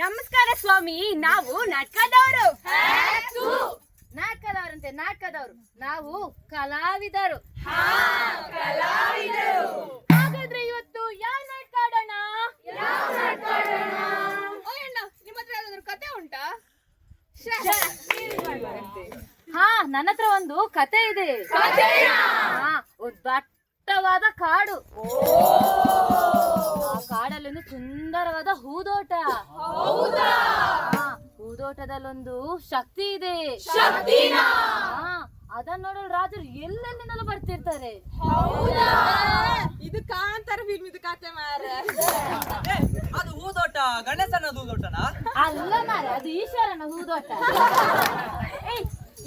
ನಮಸ್ಕಾರ ಸ್ವಾಮಿ, ನಾವು ನಾಟಕದವರು. ನಾಟಕದವರಂತೆ ನಾಟಕದವರು, ನಾವು ಕಲಾವಿದರು. ಹಾಗಾದ್ರೆ ಇವತ್ತು ಯಾವ ನಾಟಕ ಆಡೋಣ? ಅಯ್ಯಣ್ಣ, ನಿಮ್ಮ ಹತ್ರ ಯಾವ್ದಾದ್ರು ಕತೆ ಉಂಟಾ? ಹಾ, ನನ್ನ ಹತ್ರ ಒಂದು ಕತೆ ಇದೆ. ಒಂದು ದಟ್ಟವಾದ ಕಾಡು. ಆ ಕಾಡಲ್ಲೊಂದು ಸುಂದರವಾದ ಹೂದೋಟ. ಹೂದೋಟದಲ್ಲೊಂದು ಶಕ್ತಿ ಇದೆ. ಅದನ್ನ ನೋಡಲು ರಾಜರು ಎಲ್ಲೆಲ್ಲಿಂದಲೂ ಬರ್ತಿರ್ತಾರೆ. ಇದು ಕಾಂತಾರ ಫಿಲ್ಮ್ ಇದು ಕತೆ ಮಾರೆ. ಅದು ಹೂದೋಟ ಗಣೇಶನ ಹೂದೋಟನಾ? ಅಲ್ಲ ಮಾರೆ, ಅದು ಈಶ್ವರನ ಹೂದೋಟ.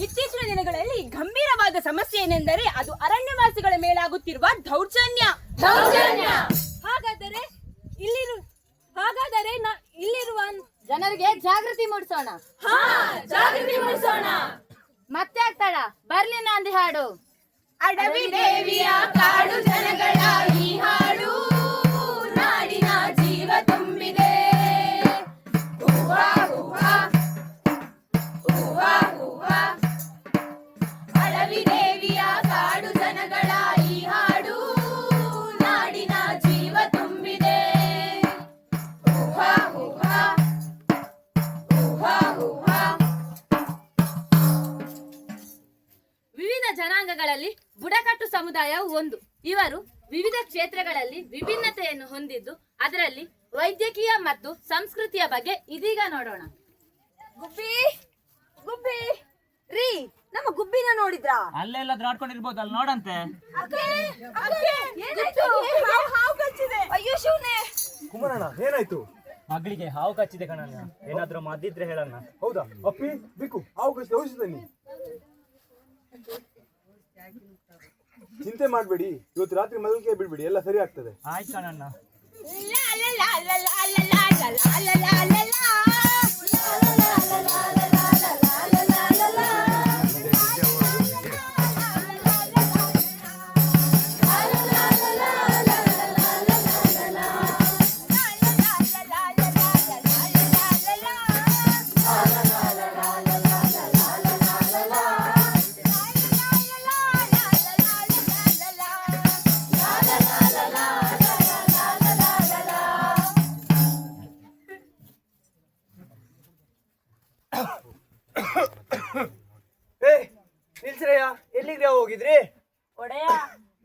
ಇತ್ತೀಚಿನ ದಿನಗಳಲ್ಲಿ ಗಂಭೀರವಾದ ಸಮಸ್ಯೆ ಏನೆಂದರೆ ಅದು ಅರಣ್ಯವಾಸಿಗಳ ಮೇಲಾಗುತ್ತಿರುವ ದೌರ್ಜನ್ಯ. ಹಾಗಾದರೆ ಇಲ್ಲಿರುವ ಜನರಿಗೆ ಜಾಗೃತಿ ಮೂಡಿಸೋಣ. ಮತ್ತೆ ಆಗ್ತಾಳ, ಬರ್ಲಿ ನಾಂದಿ ಹಾಡು. ಅಡವಿ ದೇವಿಯ ಕಾಡು ಜನಗಳ ಈ ಹಾಡು ನಾಡಿನ ಜೀವ ತುಂಬಿದೆ. ಹೂವಾ ಹೂವಾ ಹೂವಾ ಹೂವಾ. ಅಡವಿ ದೇವಿಯ ಕಾಡು ಜನಗಳ ಈ ಹಾಡು ನಾಡಿನ ಜೀವ ತುಂಬಿದೆ. ಹೂವಾ ಹೂವಾ ಹೂವಾ ಹೂವಾ. ವಿವಿಧ ಜನಾಂಗಗಳಲ್ಲಿ ಬುಡಕಟ್ಟು ಸಮುದಾಯವು ಒಂದು. ಇವರು ವಿವಿಧ ಕ್ಷೇತ್ರಗಳಲ್ಲಿ ವಿಭಿನ್ನತೆಯನ್ನು ಹೊಂದಿದ್ದು, ಅದರಲ್ಲಿ ವೈದ್ಯಕೀಯ ಮತ್ತು ಸಂಸ್ಕೃತಿಯ ಬಗ್ಗೆ ಇದೀಗ ನೋಡೋಣ. ಗುಬ್ಬಿ ಗುಬ್ಬಿ ರೀ, ನಮ್ಮ ಗುಬ್ಬಿನ ನೋಡಿದ್ರಾ? ಅಲ್ಲೆಲ್ಲ ದಾಡ್ಕೊಂಡಿರ್ಬೋದು, ಅಲ್ಲಿ ನೋಡಂತೆ. ಅಯ್ಯೋ ಶಿವನೇ. ಕುಮಾರಣ್ಣ, ಏನಾಯ್ತು? ಮಗಳಿಗೆ ಹಾವು ಕಚ್ಚಿದೆ ಕಣಣ್ಣ, ಏನಾದ್ರೂ ಮದ್ದಿದ್ರೆ ಹೇಳಣ್ಣ. ಹೌದಾ ಅಪ್ಪಿ? ಬೇಕು ಹಾವು ಕಚ್ಚಿದ ಔಷಧ ನೀ ಚಿಂತೆ ಮಾಡ್ಬೇಡಿ, ಇವತ್ತು ರಾತ್ರಿ ಮಲಗಿಕೆ ಬಿಡ್ಬೇಡಿ, ಎಲ್ಲ ಸರಿ ಆಗ್ತದೆ. ಆಯ್ತು ಕಣಣ್ಣ. ನಿಲ್ಸ್ರಯ್ಯ, ಎಲ್ಲಿಗ್ರ ಹೋಗಿದ್ರಿ? ಒಡೆಯ,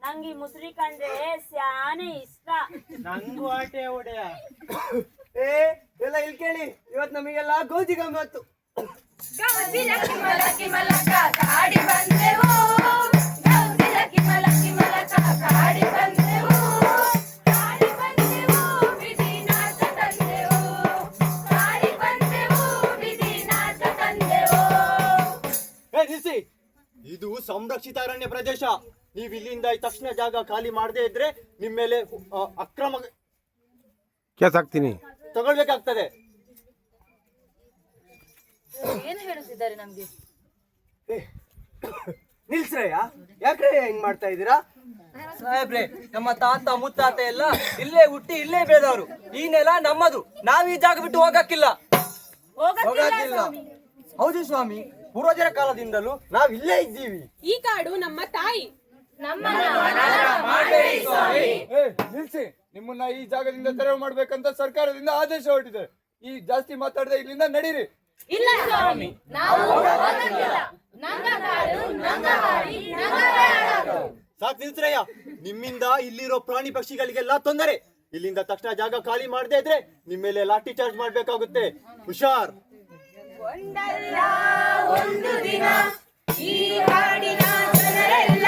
ನಂಗೆ ಈ ಮುಸ್ರಿ ಕಂಡ್ರೆ ಸ್ಯಾನೆ ಇಷ್ಟ. ನಂಗೂ ಆಟೆ ಒಡೆಯ. ಎಲ್ಲ ಇಲ್ಲಿ ಕೇಳಿ, ಇವತ್ತು ನಮಗೆಲ್ಲ ಗೋಧಿ ಗಮ್ಮತ್ತು. ನಿಲ್ಸಿ, ಇದು ಸಂರಕ್ಷಿತ ಅರಣ್ಯ ಪ್ರದೇಶ. ನೀವು ಇಲ್ಲಿಂದ ತಕ್ಷಣ ಜಾಗ ಖಾಲಿ ಮಾಡದೇ ಇದ್ರೆ ನಿಮ್ಮ ಮೇಲೆ ಅಕ್ರಮ ಕೇಸ್ ಹಾಕ್ತೀನಿ, ತಗೊಳ್ಬೇಕಾಗ್ತದೆ. ಏನು ಹೇಳುತ್ತಿದ್ದಾರೆ ನಮ್ಗೆ? ನಿಲ್ಸ್ರಯ್ಯ, ಯಾಕ್ರೆ ಹೆಂಗ್ ಮಾಡ್ತಾ ಇದ್ದೀರಾ? ಸಾಹೇಬ್ರೆ, ನಮ್ಮ ತಾತ ಮುತ್ತಾತ ಎಲ್ಲ ಇಲ್ಲೇ ಹುಟ್ಟಿ ಇಲ್ಲೇ ಬೆಳೆದವರು. ಈ ನೆಲ ನಮ್ಮದು, ನಾವ್ ಈ ಜಾಗ ಬಿಟ್ಟು ಹೋಗಕ್ಕಿಲ್ಲ. ಹೌದು ಸ್ವಾಮಿ, ಪೂರ್ವಜರ ಕಾಲದಿಂದಲೂ ನಾವು ಇಲ್ಲೇ ಇದ್ದೀವಿ. ಈ ಕಾಡು ನಮ್ಮ ತಾಯಿ. ನಿಲ್ಸಿ, ನಿಮ್ಮನ್ನ ಈ ಜಾಗದಿಂದ ತೆರವು ಮಾಡ್ಬೇಕಂತ ಸರ್ಕಾರದಿಂದ ಆದೇಶ ಹೊರಟಿದೆ. ಈ ಜಾಸ್ತಿ ಮಾತಾಡದೆ ಇಲ್ಲಿಂದ ನಡೀರಿ. ಇಲ್ಲ ಸ್ವಾಮಿ, ನಾವು ಹೋಗಂಗಿಲ್ಲ. ನಂಗ ಕಾಡು, ನಂಗ ಹಾಡಿ, ನಂಗ ಬೇಡ. ಸಾಕ್ ನಿಲ್ಸ್ರಯ್ಯ, ನಿಮ್ಮಿಂದ ಇಲ್ಲಿರೋ ಪ್ರಾಣಿ ಪಕ್ಷಿಗಳಿಗೆಲ್ಲ ತೊಂದರೆ. ಇಲ್ಲಿಂದ ತಕ್ಷಣ ಜಾಗ ಖಾಲಿ ಮಾಡದೇ ಇದ್ರೆ ನಿಮ್ಮ ಮೇಲೆ ಲಾಠಿ ಚಾರ್ಜ್ ಮಾಡ್ಬೇಕಾಗುತ್ತೆ. ಹುಷಾರ್. ಒಂದಲ್ಲ ಒಂದು ದಿನ ಈ ಕಾಡಿನ ಜನರೆಲ್ಲ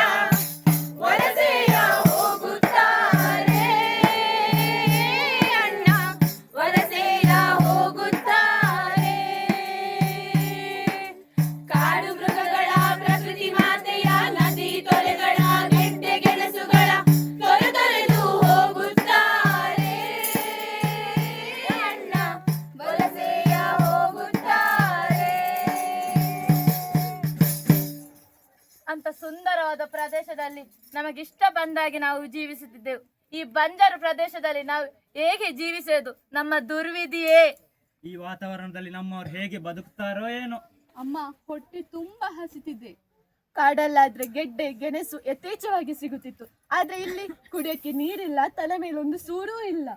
ವಲಸೆಯ ಹೋಗುತ್ತಾರೆ ಅಣ್ಣ, ವಲಸೆಯ ಹೋಗುತ್ತಾರೆ. ಕಾಡು ಮೃಗಗಳ, ಪ್ರಕೃತಿ ಮಾತೆಯ, ನದಿ ತೊರೆಗಳ, ಗೆಡ್ಡೆ ಗೆಣಸುಗಳ ತೊರೆದು ಹೋಗುತ್ತಾರೆ ಅಣ್ಣ, ವಲಸೆಯ ಹೋಗುತ್ತಾರೆ. ಅಂತ ಸುಂದರವಾದ ಪ್ರದೇಶದಲ್ಲಿ ನಮಗಿಷ್ಟ ಬಂದಾಗಿ ನಾವು ಜೀವಿಸುತ್ತಿದ್ದೆವು. ಈ ಬಂಜರು ಪ್ರದೇಶದಲ್ಲಿ ನಾವು ಹೇಗೆ ಜೀವಿಸೋದು? ನಮ್ಮ ದುರ್ವಿಧಿಯೇ. ಈ ವಾತಾವರಣದಲ್ಲಿ ನಮ್ಮವ್ರು ಹೇಗೆ ಬದುಕ್ತಾರೋ ಏನೋ. ಅಮ್ಮ, ಹೊಟ್ಟೆ ತುಂಬಾ ಹಸಿತಿದೆ. ಕಾಡಲ್ಲಾದ್ರೆ ಗೆಡ್ಡೆ ಗೆಣಸು ಯಥೇಚ್ಛವಾಗಿ ಸಿಗುತ್ತಿತ್ತು. ಆದ್ರೆ ಇಲ್ಲಿ ಕುಡಿಯಕ್ಕೆ ನೀರಿಲ್ಲ, ತಲೆ ಮೇಲೊಂದು ಸೂರೂ ಇಲ್ಲ.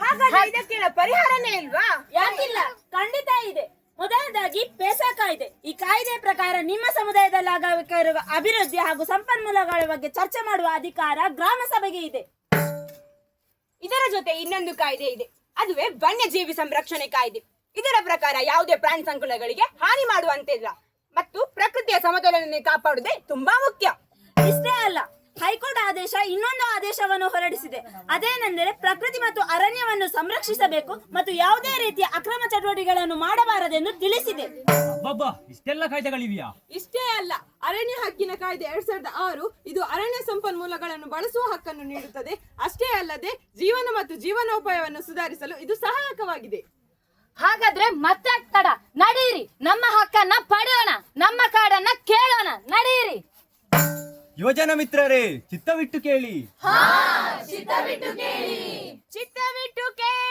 ಹಾಗಾದ್ರೆ ಇದಕ್ಕೆಲ್ಲ ಪರಿಹಾರನೇ ಇಲ್ವಾ? ಯಾಕಿಲ್ಲ, ಖಂಡಿತ ಇದೆ. ಮೊದಲನೇದಾಗಿ ಪೇಸಾ ಕಾಯ್ದೆ. ಈ ಕಾಯ್ದೆ ಪ್ರಕಾರ ನಿಮ್ಮ ಸಮುದಾಯದಲ್ಲಿ ಆಗಬೇಕಾಗಿರುವ ಅಭಿವೃದ್ಧಿ ಹಾಗೂ ಸಂಪನ್ಮೂಲಗಳ ಬಗ್ಗೆ ಚರ್ಚೆ ಮಾಡುವ ಅಧಿಕಾರ ಗ್ರಾಮ ಸಭೆಗೆ ಇದೆ. ಇದರ ಜೊತೆ ಇನ್ನೊಂದು ಕಾಯ್ದೆ ಇದೆ, ಅದುವೇ ವನ್ಯಜೀವಿ ಸಂರಕ್ಷಣೆ ಕಾಯ್ದೆ. ಇದರ ಪ್ರಕಾರ ಯಾವುದೇ ಪ್ರಾಣಿ ಸಂಕುಲಗಳಿಗೆ ಹಾನಿ ಮಾಡುವಂತಿಲ್ಲ ಮತ್ತು ಪ್ರಕೃತಿಯ ಸಮತೋಲನ ಕಾಪಾಡುವುದೇ ತುಂಬಾ ಮುಖ್ಯ. ಇಷ್ಟೇ ಅಲ್ಲ, ಹೈಕೋರ್ಟ್ ಆದೇಶ ಇನ್ನೊಂದು ಆದೇಶವನ್ನು ಹೊರಡಿಸಿದೆ. ಅದೇನೆಂದರೆ ಪ್ರಕೃತಿ ಮತ್ತು ಅರಣ್ಯವನ್ನು ಸಂರಕ್ಷಿಸಬೇಕು ಮತ್ತು ಯಾವುದೇ ರೀತಿಯ ಅಕ್ರಮ ಚಟುವಟಿಕೆಗಳನ್ನು ಮಾಡಬಾರದೆಂದು ತಿಳಿಸಿದೆ. ಅಬ್ಬಬ್ಬಾ, ಇಷ್ಟೆಲ್ಲ ಕಾಯ್ದೆಗಳಿವೆಯಾ? ಇಷ್ಟೇ ಅಲ್ಲ, ಅರಣ್ಯ ಹಕ್ಕಿನ ಕಾಯ್ದೆ 2006 ಇದು ಅರಣ್ಯ ಸಂಪನ್ಮೂಲಗಳನ್ನು ಬಳಸುವ ಹಕ್ಕನ್ನು ನೀಡುತ್ತದೆ. ಅಷ್ಟೇ ಅಲ್ಲದೆ ಜೀವನ ಮತ್ತು ಜೀವನೋಪಾಯವನ್ನು ಸುಧಾರಿಸಲು ಇದು ಸಹಾಯಕವಾಗಿದೆ. ಹಾಗಾದ್ರೆ ಮತ್ತೆ ತಡ, ನಡೀರಿ, ನಮ್ಮ ಹಕ್ಕನ್ನ ಪಡೆಯೋಣ, ನಮ್ಮ ಕಾಡನ್ನ ಕೇಳೋಣ, ನಡೀರಿ. ಯುವಜನ ಮಿತ್ರರೇ, ಚಿತ್ತವಿಟ್ಟು ಕೇಳಿ. ಚಿತ್ತವಿಟ್ಟು ಕೇಳಿ.